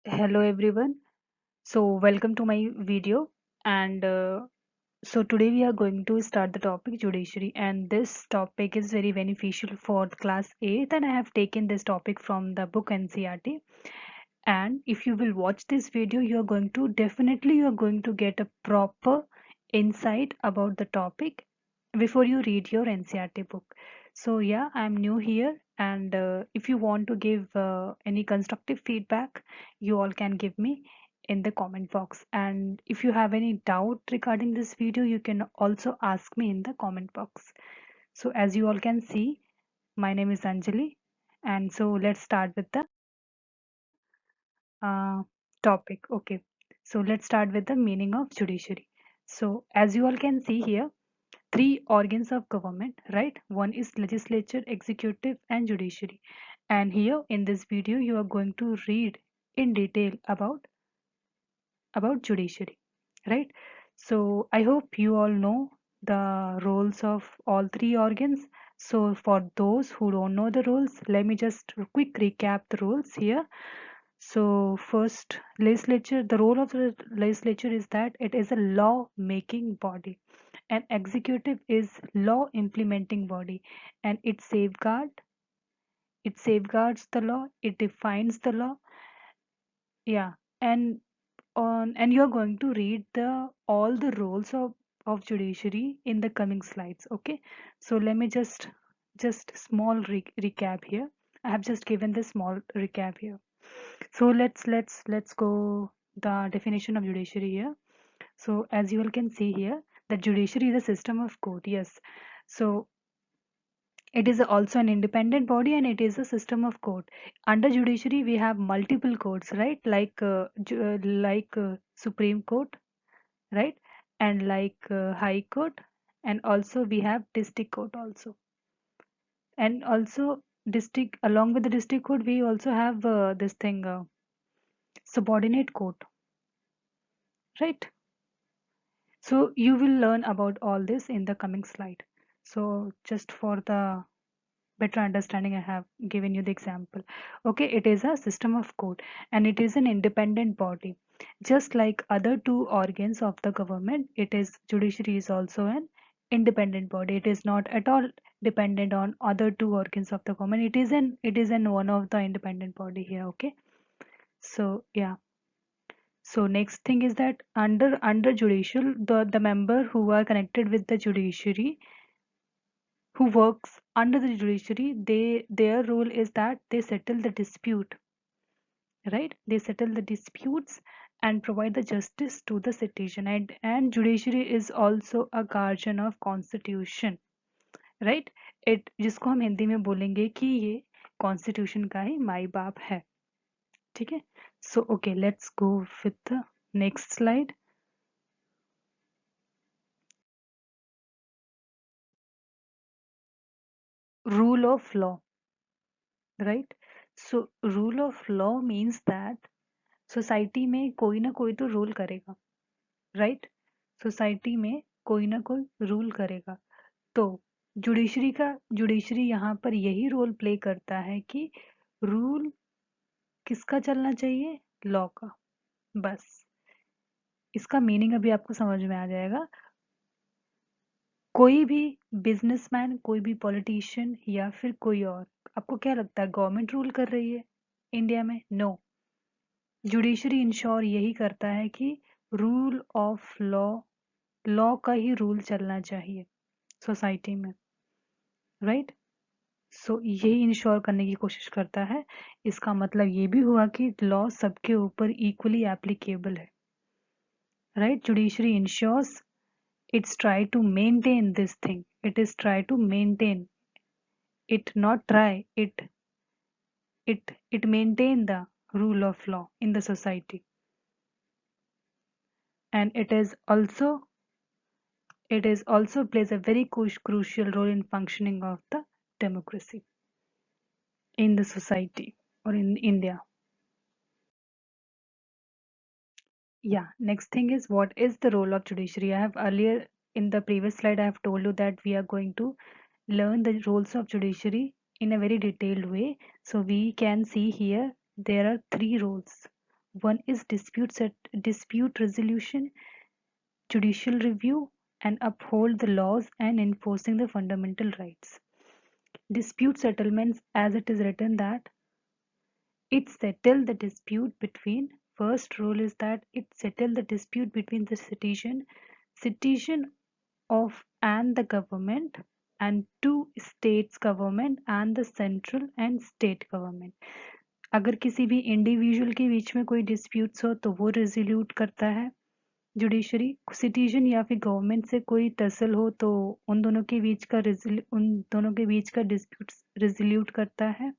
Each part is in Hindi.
Hello everyone. Welcome to my video and today we are going to start the topic judiciary, and this topic is very beneficial for class 8, and I have taken this topic from the book NCERT. And if you will watch this video, you are going to get a proper insight about the topic before you read your NCERT book. So yeah, I'm new here, and if you want to give any constructive feedback, you all can give me in the comment box. And if you have any doubt regarding this video, you can also ask me in the comment box. So as you all can see, my name is Anjali, and so let's start with the uh, topic. Okay, so let's start with the meaning of judiciary. So as you all can see here, three organs of government, right? One is legislature, executive, and judiciary. And here in this video, you are going to read in detail about judiciary, right? So I hope you all know the roles of all three organs. So for those who don't know the rules, let me just quick recap the rules here. So first, legislature, the role of the legislature is that it is a law making body, and executive is law implementing body, and it safeguards the law, it defines the law. Yeah, and and you're going to read the all the roles of judiciary in the coming slides. Okay, so let me just small recap here. I have just given this small recap here. So let's go the definition of judiciary here. So as you all can see here, that judiciary is a system of court. Yes, so it is also an independent body, and it is a system of court. Under judiciary, we have multiple courts, right? Like Supreme Court, right? And like High Court, and also we have District Court also. And also district, along with the District Court, we also have this thing, subordinate court, right? So you will learn about all this in the coming slide. So just for the better understanding, I have given you the example. Okay, it is a system of court, and it is an independent body. Just like other two organs of the government, it is judiciary is also an independent body. It is not at all dependent on other two organs of the government. It is an one of the independent body here. Okay, so yeah. So next thing is that under judicial, the member who are connected with the judiciary, who works under the judiciary, their role is that they settle the dispute, right? They settle the disputes and provide the justice to the citizen. And judiciary is also a guardian of constitution, right? It जिसको हम हिंदी में बोलेंगे कि ये कॉन्स्टिट्यूशन का ही माई बाप है. ठीक है, so okay, let's go with the next slide. Rule of law, right? So rule of law means that society में कोई ना कोई तो रूल करेगा, राइट? सोसाइटी में कोई ना कोई रूल करेगा. तो जुडिशरी यहाँ पर यही रोल प्ले करता है कि रूल किसका चलना चाहिए? लॉ का. बस इसका मीनिंग अभी आपको समझ में आ जाएगा. कोई भी बिजनेसमैन, कोई भी पॉलिटिशियन या फिर कोई और, आपको क्या लगता है गवर्नमेंट रूल कर रही है इंडिया में? नो. जुडिशरी इंश्योर यही करता है कि रूल ऑफ लॉ का ही रूल चलना चाहिए सोसाइटी में, राइट? सो यही इंश्योर करने की कोशिश करता है. इसका मतलब ये भी हुआ कि लॉ सबके ऊपर इक्वली एप्लीकेबल है, right? Judiciary ensures, it's try to maintain this thing, it is try to maintain, it not try, it maintain the rule of law in the society. And it is also plays a very crucial role in functioning of the democracy in the society or in India. Yeah, next thing is, what is the role of judiciary? I have earlier in the previous slide I have told you that we are going to learn the roles of judiciary in a very detailed way. So we can see here there are three roles. One is dispute resolution, judicial review, and uphold the laws and enforcing the fundamental rights. Dispute settlements, as it is written that it settle the dispute between, first rule is that it settle the dispute between the citizen of and the government, and two states government and the central and state government. अगर किसी भी इंडिविजुअल के बीच में कोई डिस्प्यूट्स हो तो वो रिजोल्यूट करता है जुडिशरी। सिटीजन या फिर गवर्नमेंट से कोई तहसील हो तो उन दोनों के बीच का डिस्प्यूट्स रिजोल्यूट करता है।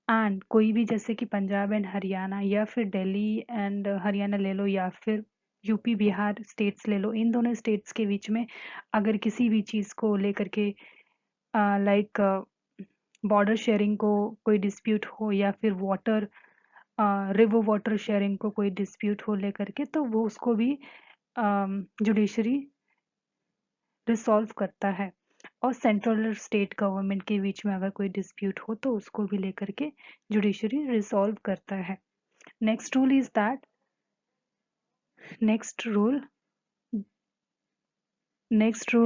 एंड कोई भी जैसे कि पंजाब एंड हरियाणा या फिर दिल्ली एंड हरियाणा ले लो या फिर यूपी बिहार स्टेट्स ले लो, इन दोनों स्टेट्स के बीच में अगर किसी भी चीज़ को लेकर के लाइक बॉर्डर शेयरिंग को कोई डिस्प्यूट हो या फिर वाटर रिवर वाटर शेयरिंग को कोई डिस्प्यूट हो लेकर के, तो वो उसको भी जुडिशरी रिसॉल्व करता है। और सेंट्रल और स्टेट गवर्नमेंट के बीच में अगर कोई डिस्प्यूट हो तो उसको भी लेकर के जुडिशरी रिसॉल्व करता है। Next rule is that next rule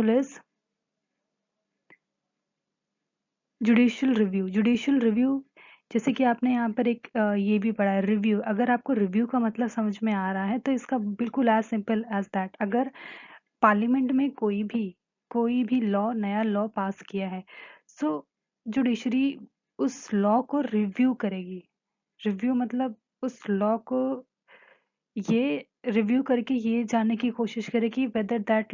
is judicial review. जैसे कि आपने यहाँ पर एक ये भी पढ़ा है रिव्यू। अगर आपको रिव्यू का मतलब समझ में आ रहा है तो इसका बिल्कुल एज सिंपल एज दैट, अगर पार्लियामेंट में कोई भी लॉ नया लॉ पास किया है, सो जुडिशरी उस लॉ को रिव्यू करेगी। रिव्यू मतलब उस लॉ को ये रिव्यू करके ये जानने की कोशिश करेगी whether that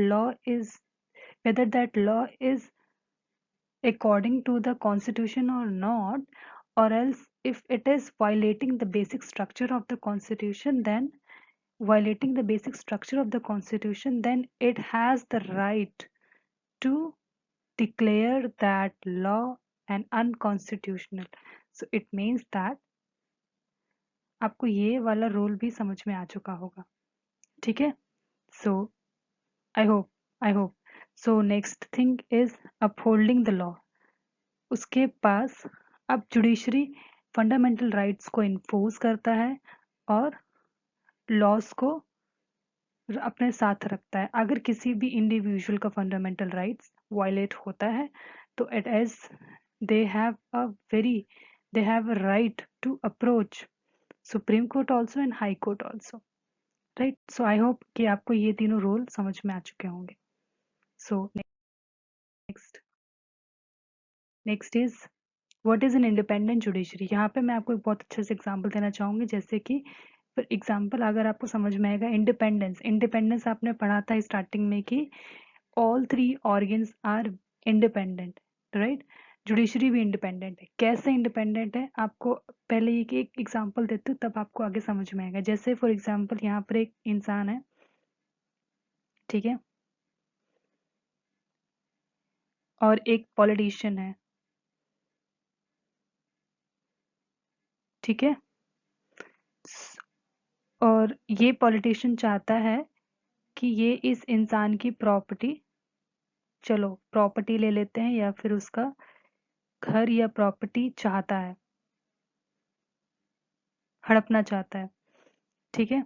law is according to the constitution or not, or else if it is violating the basic structure of the constitution, then it has the right to declare that law an unconstitutional. So it means that आपको ये वाला रूल भी समझ में आ चुका होगा, ठीक है। So I hope so next thing is upholding the law. उसके पास अब जुडिशरी फंडामेंटल राइट्स को इन्फोर्स करता है और लॉस को अपने साथ रखता है। अगर किसी भी इंडिविजुअल का फंडामेंटल राइट्स वायलेट होता है तो it is they have a right to approach Supreme Court also and high court also, right. So I hope कि आपको ये तीनों रोल समझ में आ चुके होंगे। सो next is what is an independent judiciary. यहाँ पे मैं आपको एक बहुत अच्छे से एग्जांपल देना चाहूँगी। जैसे कि फॉर एग्जांपल अगर आपको समझ में आएगा इंडिपेंडेंस आपने पढ़ा था स्टार्टिंग में कि all three organs are independent, right. Judiciary भी इंडिपेंडेंट है। कैसे इंडिपेंडेंट है आपको पहले एक एग्जांपल देती हूँ, तब आपको आगे समझ में आएगा। जैसे फॉर एग्जांपल यहाँ पर एक इंसान है, ठीक है, और एक पॉलिटिशियन है, ठीक है। और ये पॉलिटिशियन चाहता है कि ये इस इंसान की प्रॉपर्टी, चलो प्रॉपर्टी ले लेते हैं, या फिर उसका घर या प्रॉपर्टी चाहता है, हड़पना चाहता है, ठीक है।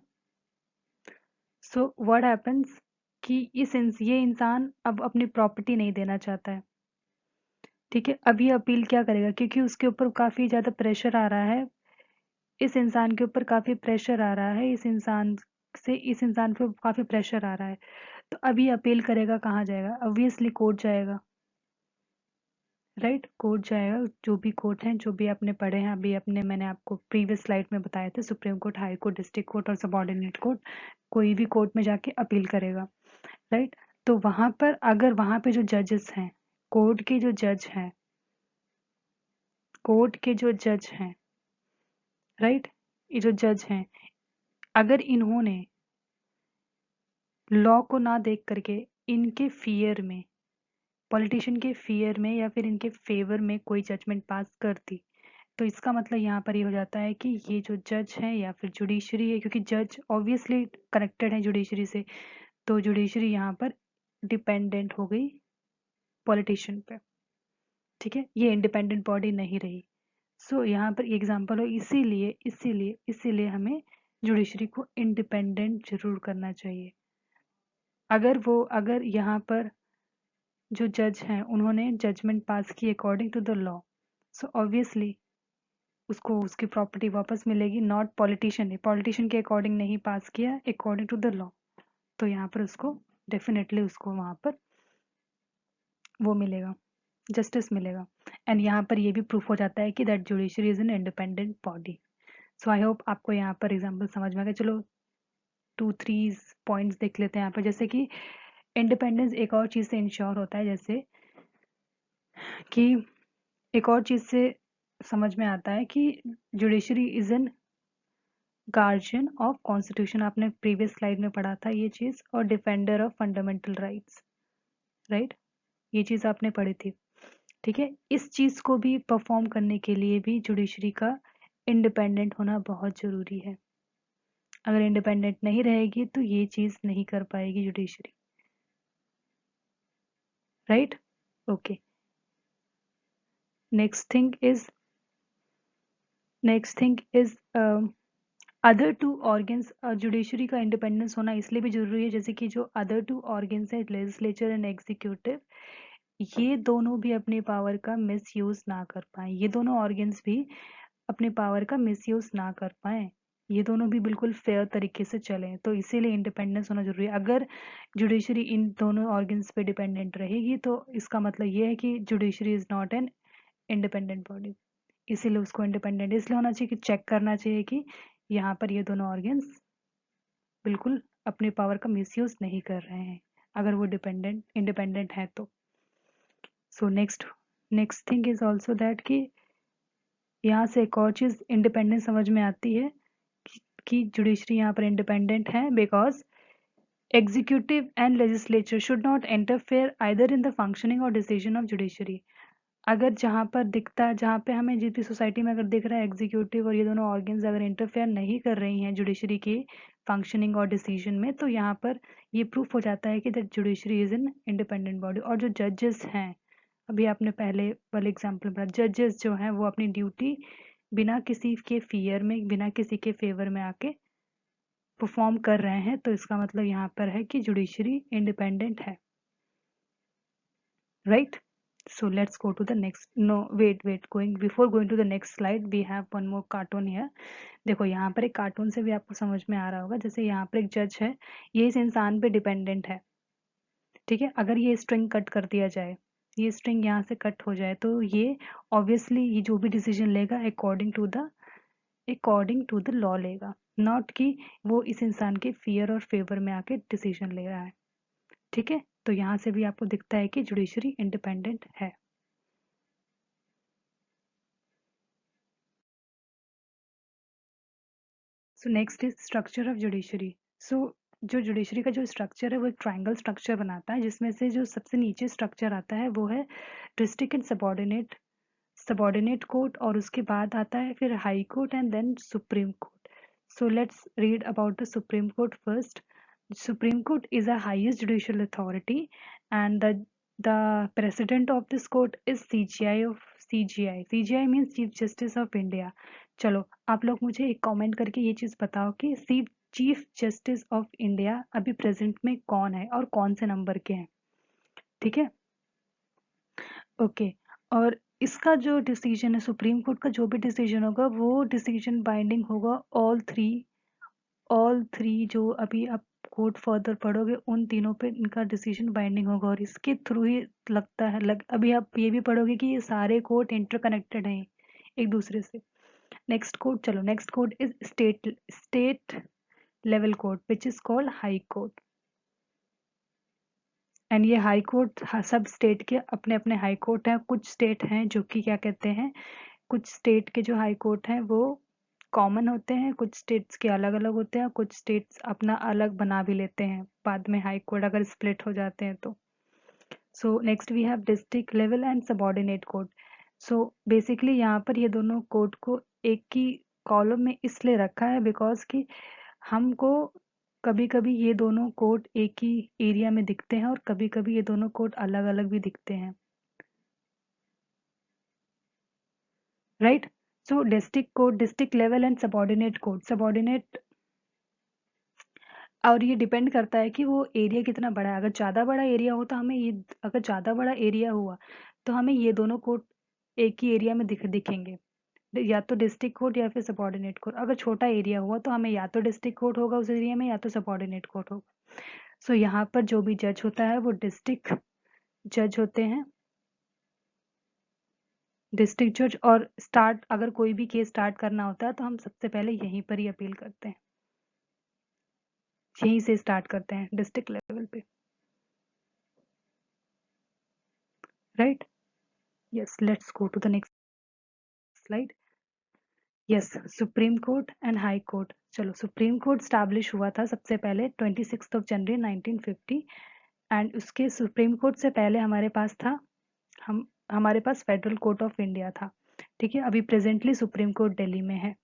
सो व्हाट हैपेंस कि ये इंसान अब अपनी प्रॉपर्टी नहीं देना चाहता है, ठीक है। अब ये अपील क्या करेगा, क्योंकि उसके ऊपर काफ़ी ज़्यादा प्रेशर आ रहा है, इस इंसान के ऊपर काफ़ी प्रेशर आ रहा है, इस इंसान पे काफ़ी प्रेशर आ रहा है। तो अभी अपील करेगा, कहाँ जाएगा, ऑब्वियसली कोर्ट जाएगा, राइट। कोर्ट जाएगा। जो भी कोर्ट हैं, जो भी आपने पढ़े हैं, अभी मैंने आपको प्रीवियस स्लाइड में बताए थे, supreme court, high court, district court और सबऑर्डिनेट कोर्ट, कोई भी कोर्ट में जाके अपील करेगा, राइट। तो वहां पर अगर वहां पे जो जजेस हैं, कोर्ट के जो जज हैं, राइट, ये जो जज हैं, अगर इन्होंने लॉ को ना देख करके इनके फियर में, पॉलिटिशियन के फियर में या फिर इनके फेवर में कोई जजमेंट पास कर दी, तो इसका मतलब यहाँ पर ये हो जाता है कि ये जो जज है या फिर जुडिशरी है, क्योंकि जज ऑब्वियसली कनेक्टेड है जुडिशरी से, तो जुडिशरी यहाँ पर डिपेंडेंट हो गई पॉलिटिशियन पे, ठीक है। ये इंडिपेंडेंट बॉडी नहीं रही। सो यहाँ पर एग्जांपल हो, इसीलिए हमें जुडिशरी को इंडिपेंडेंट जरूर करना चाहिए। अगर यहाँ पर जो जज हैं उन्होंने जजमेंट पास की according to the law, so obviously उसको उसकी प्रॉपर्टी वापस मिलेगी। नॉट पॉलिटिशियन के अकॉर्डिंग नहीं पास किया, अकॉर्डिंग टू द लॉ, तो यहाँ पर उसको डेफिनेटली उसको वहाँ पर वो मिलेगा, जस्टिस मिलेगा। एंड यहाँ पर ये भी प्रूफ हो जाता है कि that judiciary is an independent body. So I hope आपको यहाँ पर एग्जाम्पल समझ में आ गया। चलो 2-3 पॉइंट्स देख लेते हैं यहाँ पर। जैसे कि इंडिपेंडेंस एक और चीज़ से इंश्योर होता है, जैसे कि एक और चीज़ से समझ में आता है कि judiciary is an guardian of constitution. आपने प्रीवियस स्लाइड में पढ़ा था ये चीज़, और defender of fundamental rights, right, ये चीज़ आपने पढ़ी थी। ठीक है, इस चीज़ को भी परफॉर्म करने के लिए भी जुडिशरी का इंडिपेंडेंट होना बहुत ज़रूरी है। अगर इंडिपेंडेंट नहीं रहेगी तो ये चीज़ नहीं कर पाएगी judiciary, right. Okay, next thing is other two organs. Judiciary का इंडिपेंडेंस होना इसलिए भी जरूरी है, जैसे कि जो अदर टू ऑर्गन्स है, लेजिस्लेचर एंड एग्जीक्यूटिव, ये दोनों भी अपने पावर का मिसयूज ना कर पाए। ये दोनों ऑर्गन्स भी अपने पावर का मिसयूज ना कर पाए, ये दोनों भी बिल्कुल फेयर तरीके से चलें, तो इसीलिए इंडिपेंडेंस होना जरूरी है। अगर जुडिशरी इन दोनों ऑर्गन्स पे डिपेंडेंट रहेगी तो इसका मतलब ये है कि judiciary is not an independent body. इसीलिए उसको इंडिपेंडेंट इसलिए होना चाहिए कि चेक करना चाहिए कि यहाँ पर ये दोनों ऑर्गन्स बिल्कुल अपने पावर का मिसयूज नहीं कर रहे हैं, अगर वो इंडिपेंडेंट है तो। So next thing is also that कि यहाँ से एक और चीज़ इंडिपेंडेंस समझ में आती है कि जुडिशरी यहाँ पर इंडिपेंडेंट है because executive and legislature should not interfere either in the functioning और डिसीजन ऑफ जुडिशरी। अगर जहाँ पर दिखता है, जहाँ पे हमें जितनी सोसाइटी में अगर दिख रहा है एग्जीक्यूटिव और ये दोनों ऑर्गन्स अगर इंटरफेयर नहीं कर रही हैं जुडिशरी की फंक्शनिंग और डिसीजन में, तो यहाँ पर ये प्रूफ हो जाता है कि that judiciary is an independent body. और जो जजेस हैं, अभी आपने पहले वाले एग्जाम्पल में, जजेस जो हैं वो अपनी ड्यूटी बिना किसी के फियर में, बिना किसी के फेवर में आके परफॉर्म कर रहे हैं, तो इसका मतलब यहाँ पर है कि जुडिशरी इंडिपेंडेंट है, right. So let's go to the next. No, wait. Before going to the next slide, we have one more cartoon here. देखो यहाँ पर एक कार्टून से भी आपको समझ में आ रहा होगा। जैसे यहाँ पर एक जज है, ये इस इंसान पे डिपेंडेंट है, ठीक है। अगर ये स्ट्रिंग कट कर दिया जाए, ये स्ट्रिंग यहाँ से कट हो जाए, तो ये ऑब्वियसली ये जो भी डिसीजन लेगा अकॉर्डिंग टू द लॉ लेगा, नॉट कि वो इस इंसान के फियर और फेवर में आके डिसीजन ले रहा है, ठीक है। तो यहाँ से भी आपको दिखता है कि जुडिशरी इंडिपेंडेंट है। So next is structure of judiciary. So जो जुडिशरी का जो स्ट्रक्चर है वो एक ट्रायंगल स्ट्रक्चर बनाता है, जिसमें से जो सबसे नीचे स्ट्रक्चर आता है वो है डिस्ट्रिक्ट एंड सबॉर्डिनेट कोर्ट, और उसके बाद आता है फिर high court and then Supreme Court. So let's read about the Supreme Court first. Supreme Court is a highest judicial authority, and the president of this court is CJI. CJI means Chief Justice of India. चलो आप लोग मुझे एक कमेंट करके ये चीज़ बताओ कि चीफ जस्टिस ऑफ इंडिया अभी प्रेजेंट में कौन है और कौन से नंबर के हैं, ठीक है। ओके, और इसका जो डिसीजन है, सुप्रीम कोर्ट का जो भी डिसीजन होगा वो डिसीजन बाइंडिंग होगा ऑल थ्री जो अभी आप कोर्ट फर्दर पढ़ोगे उन तीनों पे इनका डिसीजन बाइंडिंग होगा, और इसके थ्रू ही लगता है अभी आप ये भी पढ़ोगे कि ये सारे कोर्ट इंटरकनेक्टेड हैं एक दूसरे से। Next court is state level court which is called high court. And ये हाई कोर्ट सब स्टेट के अपने अपने हाई कोर्ट हैं। कुछ स्टेट हैं जो कि क्या कहते हैं, कुछ स्टेट के जो हाई कोर्ट हैं वो कॉमन होते हैं, कुछ स्टेट्स के अलग अलग होते हैं, कुछ स्टेट्स अपना अलग बना भी लेते हैं बाद में हाई कोर्ट अगर स्प्लिट हो जाते हैं तो। So next we have district level and subordinate court. So basically यहाँ पर ये दोनों कोर्ट को एक ही कॉलम में इसलिए रखा है बिकॉज कि हमको कभी कभी ये दोनों कोर्ट एक ही एरिया में दिखते हैं और कभी कभी ये दोनों कोर्ट अलग अलग भी दिखते हैं, right. So district level and subordinate court. और ये डिपेंड करता है कि वो एरिया कितना बड़ा है। अगर ज़्यादा बड़ा एरिया हो तो हमें ये, अगर ज़्यादा बड़ा एरिया हुआ तो हमें ये दोनों कोड एक ही एरिया में दिखेंगे, या तो डिस्ट्रिक्ट कोड या फिर सबऑर्डिनेट कोड। अगर छोटा एरिया हुआ तो हमें या तो डिस्ट्रिक्ट कोड होगा उस एरिया में, या तो सबऑर्डिनेट कोड होगा। सो यहाँ पर जो भी जज होता है वो डिस्ट्रिक्ट जज होते हैं, डिस्ट्रिक्ट जज। और स्टार्ट, अगर कोई भी केस स्टार्ट करना होता है तो हम सबसे पहले यहीं पर ही अपील करते हैं, यहीं से स्टार्ट करते हैं डिस्ट्रिक्ट लेवल पे, right. Yes, let's go to the next slide. Yes, Supreme Court and high court. चलो, सुप्रीम कोर्ट स्टैब्लिश हुआ था सबसे पहले 26 जनवरी 1950, एंड उसके सुप्रीम कोर्ट से पहले हमारे पास था, हमारे पास फेडरल कोर्ट ऑफ इंडिया था। ठीक है, अभी प्रेजेंटली सुप्रीम कोर्ट दिल्ली में है।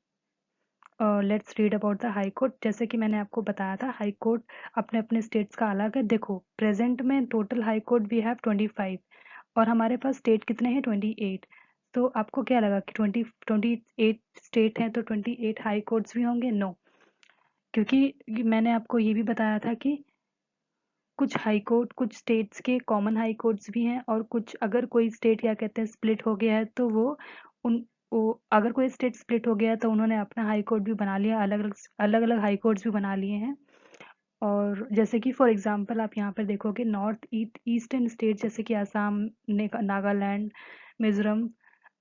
Let's read about the high court. जैसे कि मैंने आपको बताया था, हाई कोर्ट अपने अपने स्टेट्स का अलग है। देखो, प्रेजेंट में total high court we have 25, और हमारे पास स्टेट कितने हैं? 28। तो आपको क्या लगा कि 28 स्टेट हैं तो 28 हाई कोर्ट्स भी होंगे? नो, क्योंकि मैंने आपको ये भी बताया था कि कुछ हाई कोर्ट, कुछ स्टेट्स के कॉमन हाई कोर्ट्स भी हैं, और कुछ, अगर कोई स्टेट क्या कहते हैं स्प्लिट हो गया है तो उन वो अगर कोई स्टेट स्प्लिट हो गया है तो उन्होंने अपना हाई कोर्ट भी बना लिया, अलग अलग हाई कोर्ट्स भी बना लिए हैं। और जैसे कि फॉर एग्जांपल आप यहाँ पर देखोगे, नॉर्थ ईस्टर्न स्टेट जैसे कि आसाम, नागालैंड, मिजोरम,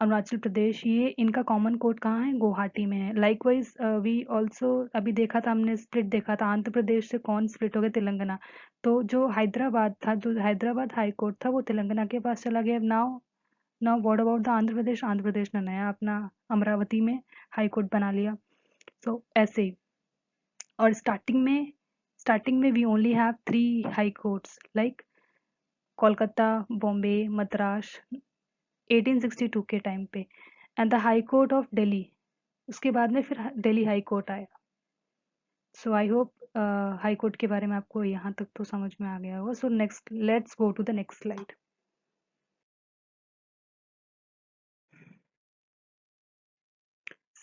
अरुणाचल प्रदेश, ये इनका कॉमन कोर्ट कहाँ है? गुवाहाटी में है। लाइकवाइज वी ऑल्सो, अभी देखा था हमने, स्प्लिट देखा था, आंध्र प्रदेश से कौन स्प्लिट हो गया? तेलंगाना। तो जो हैदराबाद था, जो हैदराबाद हाई कोर्ट था, वो तेलंगाना के पास चला गया। Now now what about the Andhra Pradesh? Andhra Pradesh ने नया अपना अमरावती में हाई कोर्ट बना लिया। सो ऐसे ही। और स्टार्टिंग में we only have 3 high courts, like Kolkata, Bombay, Madras, 1862 के टाइम पे, and the high court of Delhi. उसके बाद में फिर दिल्ली हाई कोर्ट आया। So I hope high court के बारे में आपको यहाँ तक तो समझ में आ गया होगा। So next, let's go to the next slide.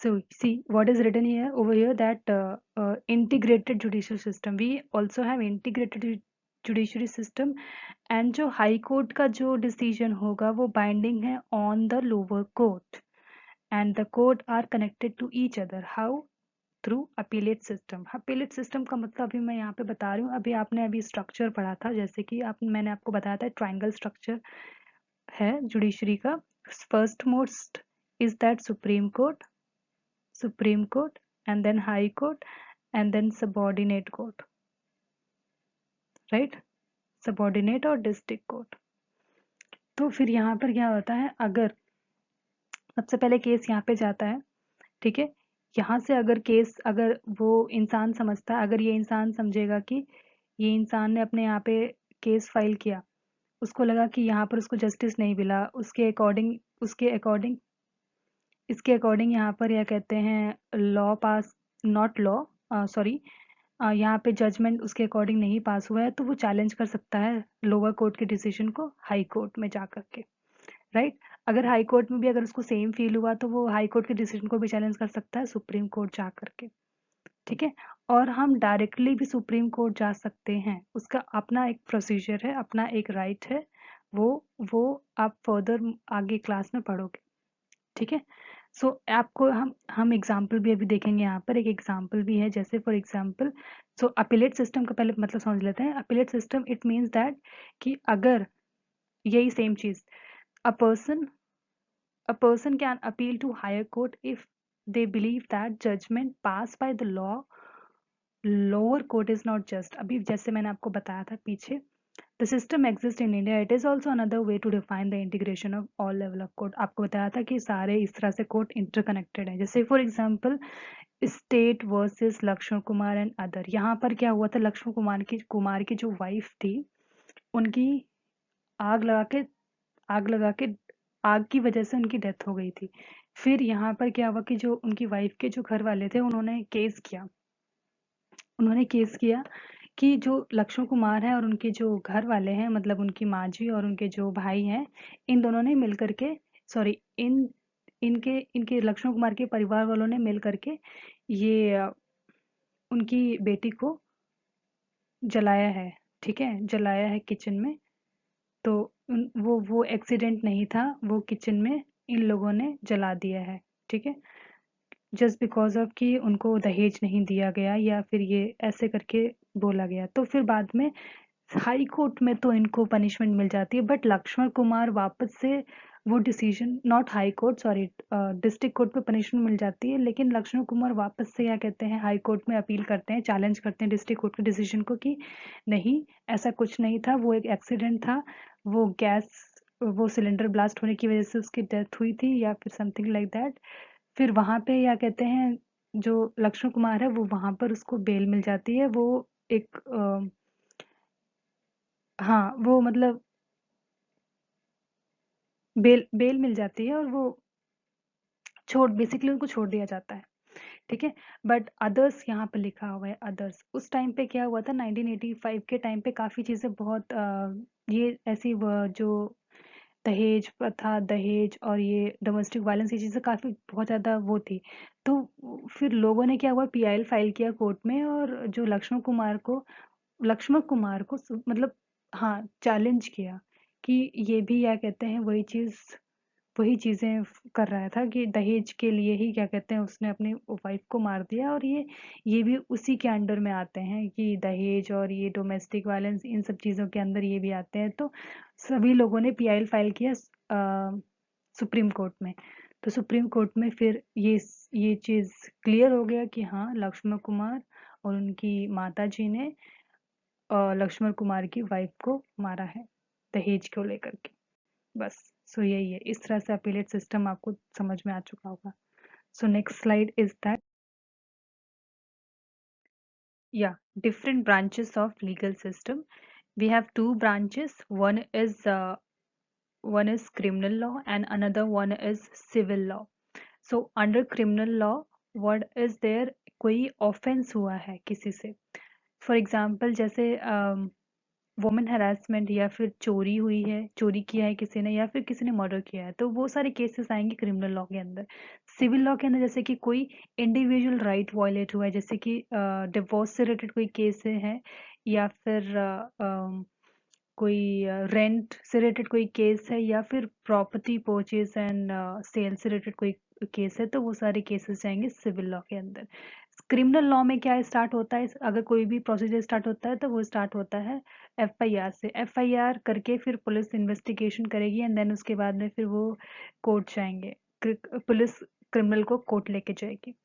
So see what is written here, over here, that integrated judicial system. We also have integrated judiciary system, and जो हाई कोर्ट का जो डिसीजन होगा वो बाइंडिंग है on the lower court, and the court are connected to each other. How? Through appellate system. Appellate system का मतलब अभी मैं यहाँ पे बता रही हूँ। अभी स्ट्रक्चर पढ़ा था, जैसे कि मैंने आपको बताया था ट्राइंगल स्ट्रक्चर है जुडिशरी का। First most is that Supreme Court, and then high court, and then subordinate court, right, subordinate और डिस्ट्रिक्ट कोर्ट। तो फिर यहाँ पर क्या होता है, अगर सबसे पहले केस यहाँ पे जाता है, ठीक है, यहाँ से अगर वो इंसान समझता है, अगर ये इंसान समझेगा कि ये इंसान ने अपने यहाँ पे केस फाइल किया, उसको लगा कि यहाँ पर उसको जस्टिस नहीं मिला, इसके अकॉर्डिंग यहाँ पर क्या कहते हैं, law pass, not law, sorry, यहाँ पे जजमेंट उसके अकॉर्डिंग नहीं पास हुआ है, तो वो चैलेंज कर सकता है लोअर कोर्ट के डिसीजन को हाई कोर्ट में जा करके, राइट। अगर हाई कोर्ट में भी अगर उसको सेम फील हुआ तो वो हाई कोर्ट के डिसीजन को भी चैलेंज कर सकता है सुप्रीम कोर्ट जा करके, ठीक है। और हम डायरेक्टली भी सुप्रीम कोर्ट जा सकते हैं, उसका अपना एक प्रोसीजर है, अपना एक राइट है, वो वो आप फर्दर आगे क्लास में पढ़ोगे, ठीक है। सो आपको हम एग्जाम्पल भी अभी देखेंगे, यहाँ पर एक एग्जाम्पल भी है, जैसे for example, so appellate system का पहले मतलब समझ लेते हैं। Appellate system, it means that कि अगर यही सेम चीज, a person a person can appeal to higher court if they believe that judgment passed by the lower court is not just। अभी जैसे मैंने आपको बताया था पीछे, the system exists in India, it is also another way to define the integration of all level of court। आपको बताया था कि सारे इस तरह से कोर्ट इंटरकनेक्टेड है। जैसे for example state versus Lakshman Kumar and other. यहाँ पर क्या हुआ था, लक्ष्मण कुमार की जो वाइफ थी, उनकी आग लगा के आग की वजह से उनकी डेथ हो गई थी। फिर यहाँ पर क्या हुआ कि जो उनकी वाइफ के जो घर वाले थे, उन्होंने केस किया कि जो लक्ष्मण कुमार है और उनके जो घर वाले हैं, मतलब उनकी माँ जी और उनके जो भाई हैं, इन दोनों ने मिल करके, सॉरी, इनके इनके लक्ष्मण कुमार के परिवार वालों ने मिल करके ये उनकी बेटी को जलाया है, ठीक है, जलाया है किचन में। तो वो एक्सीडेंट नहीं था, वो किचन में इन लोगों ने जला दिया है, ठीक है, जस्ट बिकॉज ऑफ कि उनको दहेज नहीं दिया गया या फिर ये ऐसे करके बोला गया। तो फिर बाद में हाई कोर्ट में तो इनको पनिशमेंट मिल जाती है, बट लक्ष्मण कुमार वापस से वो decision, not high court, sorry, district court में पनिशमेंट मिल जाती है, लेकिन लक्ष्मण कुमार वापस से क्या कहते हैं, हाई कोर्ट में अपील करते हैं, चैलेंज करते हैं डिस्ट्रिक्ट कोर्ट के डिसीजन को कि नहीं, ऐसा कुछ नहीं था, वो एक एक्सीडेंट था, वो गैस, वो सिलेंडर ब्लास्ट होने की वजह से उसकी डेथ हुई थी या फिर समथिंग लाइक दैट। फिर वहां पे क्या कहते हैं, जो लक्ष्मण कुमार है वो वहां पर उसको बेल मिल जाती है, वो एक हाँ, वो मतलब बेल बेल मिल जाती है और वो छोड़, बेसिकली उनको छोड़ दिया जाता है, ठीक है। बट अदर्स यहाँ पे लिखा हुआ है, अदर्स। उस टाइम पे क्या हुआ था, 1985 के टाइम पे काफ़ी चीज़ें बहुत ये ऐसी जो दहेज प्रथा, दहेज और ये डोमेस्टिक वायलेंस, ये चीज़ें काफ़ी बहुत ज़्यादा वो थी। तो फिर लोगों ने क्या हुआ, पीआईएल फाइल किया कोर्ट में, और जो लक्ष्मण कुमार को मतलब हाँ, चैलेंज किया कि ये भी क्या कहते हैं, वही चीज़ें कर रहा था कि दहेज के लिए ही क्या कहते हैं उसने अपनी वाइफ को मार दिया, और ये भी उसी के अंडर में आते हैं कि दहेज और ये डोमेस्टिक वायलेंस, इन सब चीज़ों के अंदर ये भी आते हैं। तो सभी लोगों ने पीआईएल फाइल किया सुप्रीम कोर्ट में। तो सुप्रीम कोर्ट में फिर ये चीज़ क्लियर हो गया कि हाँ, लक्ष्मण कुमार और उनकी माता जी ने लक्ष्मण कुमार की वाइफ को मारा है दहेज को लेकर के, बस। सो यही है, इस तरह से अपीलेट सिस्टम आपको समझ में आ चुका होगा। So next slide is that, yeah, different branches of legal system. We have two branches. One is criminal law and another one is civil law. So under criminal law, what is there, कोई offense हुआ है किसी से, फॉर एग्जाम्पल जैसे वुमेन हरासमेंट या फिर चोरी हुई है, चोरी किया है किसी ने, या फिर किसी ने मर्डर किया है, तो वो सारे केसेस आएंगे क्रिमिनल लॉ के अंदर। सिविल लॉ के अंदर जैसे कि कोई इंडिविजुअल राइट वायलेट हुआ है, जैसे कि डिवोर्स से रिलेटेड कोई केस है, या फिर कोई रेंट से रिलेटेड कोई केस है, या फिर प्रॉपर्टी परचेज एंड सेल से रिलेटेड कोई केस है, तो वो सारे केसेस जाएंगे सिविल लॉ के अंदर। क्रिमिनल लॉ में क्या स्टार्ट होता है, अगर कोई भी प्रोसीजर स्टार्ट होता है तो वो स्टार्ट होता है एफआईआर से। एफआईआर करके फिर पुलिस इन्वेस्टिगेशन करेगी एंड देन उसके बाद में फिर वो कोर्ट जाएंगे, पुलिस क्रिमिनल को कोर्ट लेके जाएगी।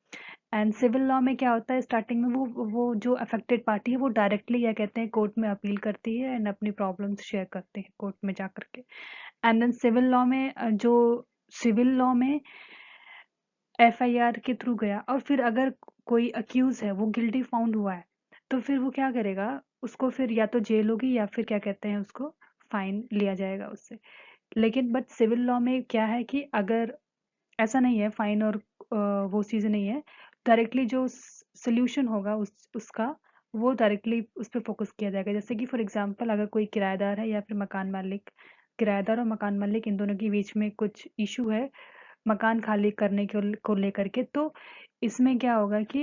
एंड सिविल लॉ में क्या होता है, स्टार्टिंग में वो जो अफेक्टेड पार्टी है वो डायरेक्टली क्या कहते हैं कोर्ट में अपील करती है एंड अपनी प्रॉब्लम्स शेयर करते हैं कोर्ट में जा करके। एंड देन सिविल लॉ में जो सिविल लॉ में एफआईआर के थ्रू गया, और फिर अगर कोई अक्यूज है वो गिल्टी फाउंड हुआ है, तो फिर वो क्या करेगा, उसको फिर या तो जेल होगी या फिर क्या कहते हैं उसको फाइन लिया जाएगा उससे। लेकिन बट सिविल लॉ में क्या है कि अगर ऐसा नहीं है, फाइन और वो चीज़ें नहीं है, डायरेक्टली जो सोल्यूशन होगा उसका, वो डायरेक्टली उस पर फोकस किया जाएगा। जैसे कि फॉर एग्जांपल अगर कोई किराएदार है या फिर मकान मालिक, किराएदार और मकान मालिक इन दोनों के बीच में कुछ इशू है मकान खाली करने को लेकर के, तो इसमें क्या होगा कि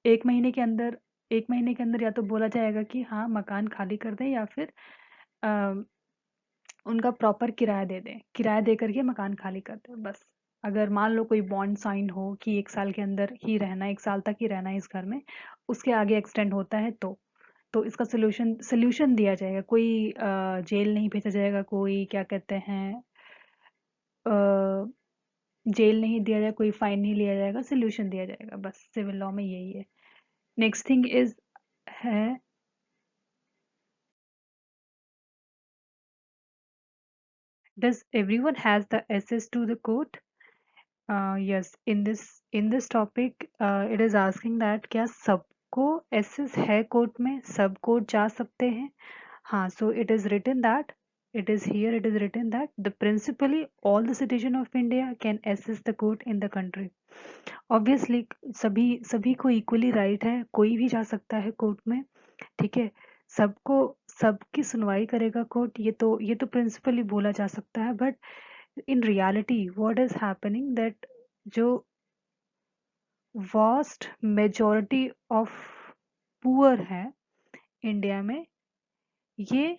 1 महीने के अंदर या तो बोला जाएगा कि हाँ मकान खाली कर दें, या फिर अ, उनका प्रॉपर किराया दे दें, किराया दे करके मकान खाली कर दें, बस। अगर मान लो कोई बॉन्ड साइन हो कि 1 साल के अंदर ही रहना है, 1 साल तक ही रहना है इस घर में, उसके आगे एक्सटेंड होता है तो इसका सोल्यूशन दिया जाएगा। कोई जेल नहीं भेजा जाएगा, कोई क्या कहते हैं जेल नहीं दिया जाएगा, कोई फाइन नहीं लिया जाएगा, सोल्यूशन दिया जाएगा, बस। सिविल लॉ में यही है। नेक्स्ट थिंग इज है, does everyone has the access to the court? Yes, in this topic it is asking that क्या सबको access है कोर्ट में, सब कोर्ट जा सकते हैं? हाँ, so it is written that the principally all the citizen of India can access the court in the country. Obviously सभी सभी को इक्वली राइट है, कोई भी जा सकता है कोर्ट में, ठीक है। सबको सबकी सुनवाई करेगा कोर्ट, ये तो प्रिंसिपली बोला जा सकता है, but in reality what is happening that जो वास्ट मेजॉरिटी ऑफ पुअर हैं इंडिया में, ये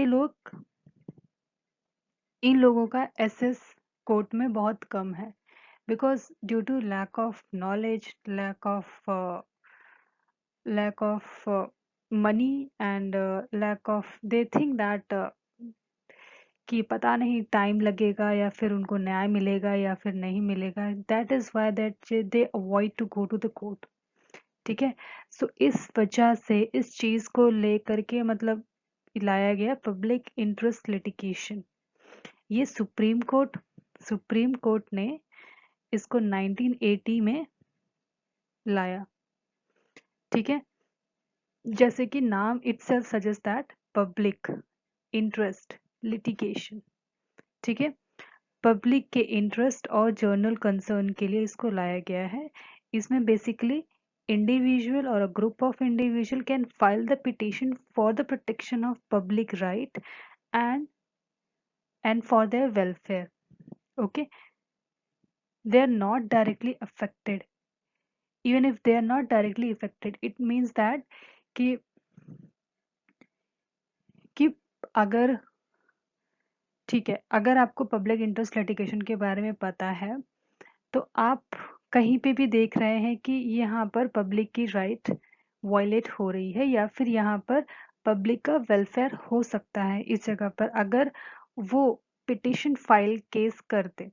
लोग, इन लोगों का एसेस कोर्ट में बहुत कम है, because due to lack of money and lack of they think that कि पता नहीं टाइम लगेगा या फिर उनको न्याय मिलेगा या फिर नहीं मिलेगा, that is why that they avoid to go to the court. ठीक है, सो इस वजह से इस चीज को लेकर के मतलब लाया गया पब्लिक इंटरेस्ट लिटिगेशन। ये सुप्रीम कोर्ट ने इसको 1980 में लाया। ठीक है, जैसे कि नाम itself suggest that public interest litigation. ठीक है, पब्लिक के इंटरेस्ट और जर्नल कंसर्न के लिए इसको लाया गया है। इसमें बेसिकली इंडिविजुअल और a group of individual can file the petition for the protection of public right and for their welfare. Okay, they are not directly affected. Even if they are not directly affected, it means that कि अगर ठीक है, अगर आपको पब्लिक इंटरेस्ट लिटिगेशन के बारे में पता है तो आप कहीं पे भी देख रहे हैं कि यहाँ पर पब्लिक की राइट वायलेट हो रही है या फिर यहाँ पर पब्लिक का वेलफेयर हो सकता है इस जगह पर, अगर वो पिटिशन फाइल केस करते।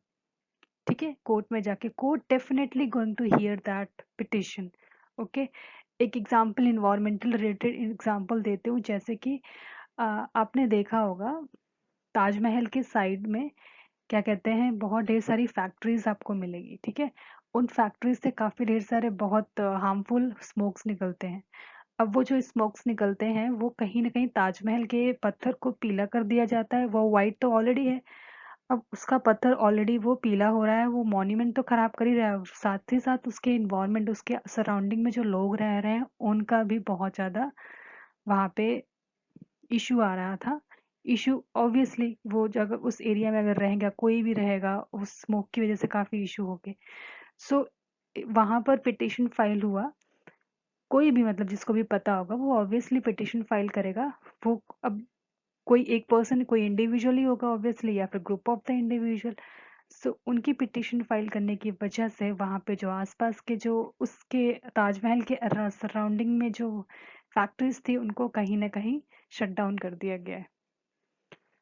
ठीक है, कोर्ट में जाके court definitely going to hear that petition. Okay, एक एग्जांपल इन्वायरमेंटल रिलेटेड एग्जांपल देती हूँ, जैसे कि आपने देखा होगा ताजमहल के साइड में क्या कहते हैं बहुत ढेर सारी फैक्ट्रीज आपको मिलेगी। ठीक है, उन फैक्ट्रीज से काफी ढेर सारे बहुत हार्मफुल स्मोक्स निकलते हैं। अब वो जो स्मोक्स निकलते हैं वो कहीं ना कहीं ताजमहल के पत्थर को पीला कर दिया जाता है, वो वाइट तो ऑलरेडी है, अब उसका पत्थर ऑलरेडी वो पीला हो रहा है, वो मॉन्यूमेंट तो खराब कर ही रहा है, साथ ही साथ उसके इन्वायरमेंट उसके सराउंडिंग में जो लोग रह रहे हैं उनका भी बहुत ज़्यादा वहाँ पे इशू आ रहा था। इशू ऑब्वियसली वो जगह उस एरिया में अगर रहेगा कोई भी रहेगा उस स्मोक की वजह से काफ़ी इशू हो गए। सो वहाँ पर पिटिशन फाइल हुआ, कोई भी मतलब जिसको भी पता होगा वो ऑब्वियसली पिटिशन फाइल करेगा। वो अब कोई एक पर्सन कोई इंडिविजुअल ही होगा ऑब्वियसली या फिर ग्रुप ऑफ द इंडिविजुअल। सो उनकी पिटिशन फाइल करने की वजह से वहाँ पे जो आसपास के जो उसके ताजमहल के सराउंडिंग में जो फैक्ट्रीज थी उनको कहीं ना कहीं शट डाउन कर दिया गया है।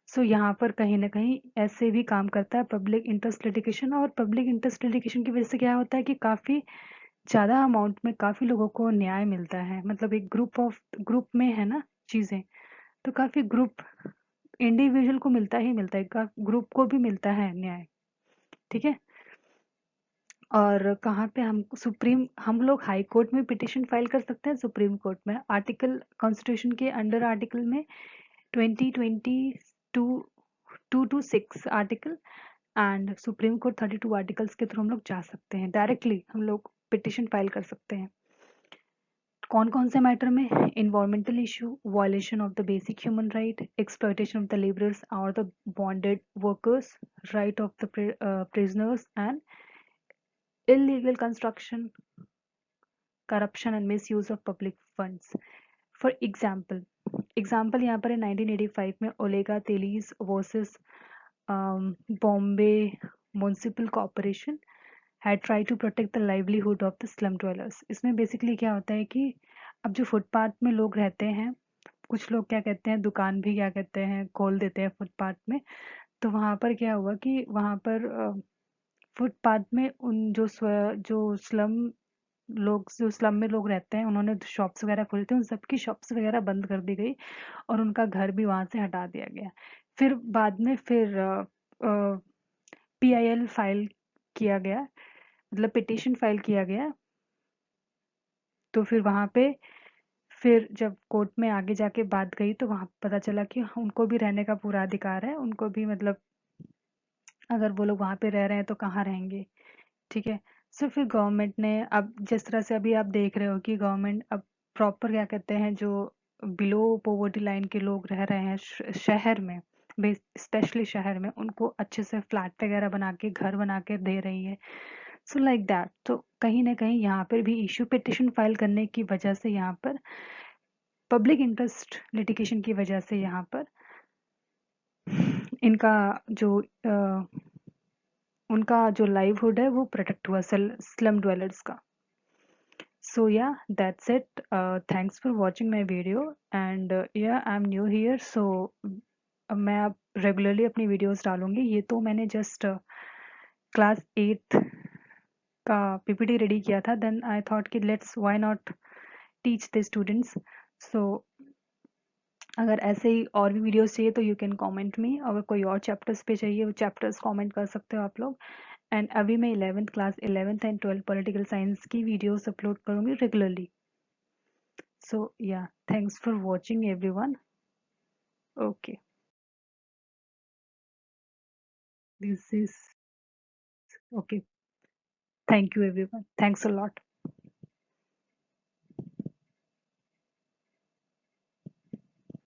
सो यहाँ पर कहीं ना कहीं ऐसे भी काम करता है पब्लिक इंटरेस्ट लिटिगेशन, और पब्लिक इंटरेस्ट लिटिगेशन की वजह से क्या होता है कि काफ़ी ज़्यादा अमाउंट में काफ़ी लोगों को न्याय मिलता है। मतलब एक ग्रुप में है ना चीज़ें, तो काफ़ी ग्रुप इंडिविजुअल को मिलता ही मिलता है, ग्रुप को भी मिलता है न्याय। ठीक है, और कहाँ पे हम लोग हाई कोर्ट में पिटिशन फाइल कर सकते हैं, सुप्रीम कोर्ट में आर्टिकल कॉन्स्टिट्यूशन के अंडर आर्टिकल में 2 to 6 article and supreme court 32 articles के थ्रू हम लोग जा सकते हैं, डायरेक्टली हम लोग पिटिशन फाइल कर सकते हैं। कौन कौन से मैटर में? Environmental issue, violation of the basic human right, exploitation of the labourers और the bonded workers, right of the prisoners and illegal construction, corruption and misuse of public funds. For example यहाँ पर है 1985 में Olga Tellis versus Bombay municipal corporation had tried to protect the livelihood of the slum dwellers. इसमें बेसिकली क्या होता है कि अब जो फुटपाथ में लोग रहते हैं, कुछ लोग क्या कहते हैं दुकान भी क्या कहते हैं खोल देते हैं फुटपाथ में, तो वहाँ पर क्या हुआ कि वहाँ पर फुटपाथ में उन जो स्लम में लोग रहते हैं उन्होंने शॉप्स वगैरह खोले थे, उन सबकी शॉप्स वगैरह बंद कर दी गई और उनका घर भी वहाँ से हटा दिया गया। फिर बाद में फिर PIL फाइल किया गया, मतलब पिटिशन फाइल किया गया, तो फिर वहाँ पे फिर जब कोर्ट में आगे जाके बात गई तो वहाँ पता चला कि उनको भी रहने का पूरा अधिकार है, उनको भी मतलब अगर वो लोग वहाँ पे रह रहे हैं तो कहाँ रहेंगे। ठीक है, सो फिर गवर्नमेंट ने अब जिस तरह से अभी आप देख रहे हो कि गवर्नमेंट अब प्रॉपर क्या कहते हैं जो बिलो पॉवर्टी लाइन के लोग रह रहे हैं शहर में, स्पेशली शहर में, उनको अच्छे से फ्लैट वगैरह बना के घर बना के दे रही है। So like that. तो कहीं ना कहीं यहाँ पर भी इशू पिटिशन फाइल करने की वजह से यहाँ पर पब्लिक इंटरेस्ट लिटिगेशन की वजह से यहाँ पर इनका जो उनका जो लाइवहुड है वो प्रोटेक्ट हुआ स्लम dwellers का। So yeah, that's it. Thanks for watching my video. And yeah, I'm new here, so मैं अब रेगुलरली अपनी वीडियोस डालूंगी। ये तो मैंने जस्ट क्लास 8 का पीपीटी रेडी किया था, देन आई थॉट कि let's why not teach the students. So अगर ऐसे ही और भी वीडियोस चाहिए तो यू कैन कमेंट मी। अगर कोई और चैप्टर्स पे चाहिए वो चैप्टर्स कमेंट कर सकते हो आप लोग। एंड अभी मैं 11th class 11th and 12th political science की वीडियोस अपलोड करूँगी regularly. So yeah, thanks for watching everyone. Okay, this is okay. Thank you everyone. Thanks a lot.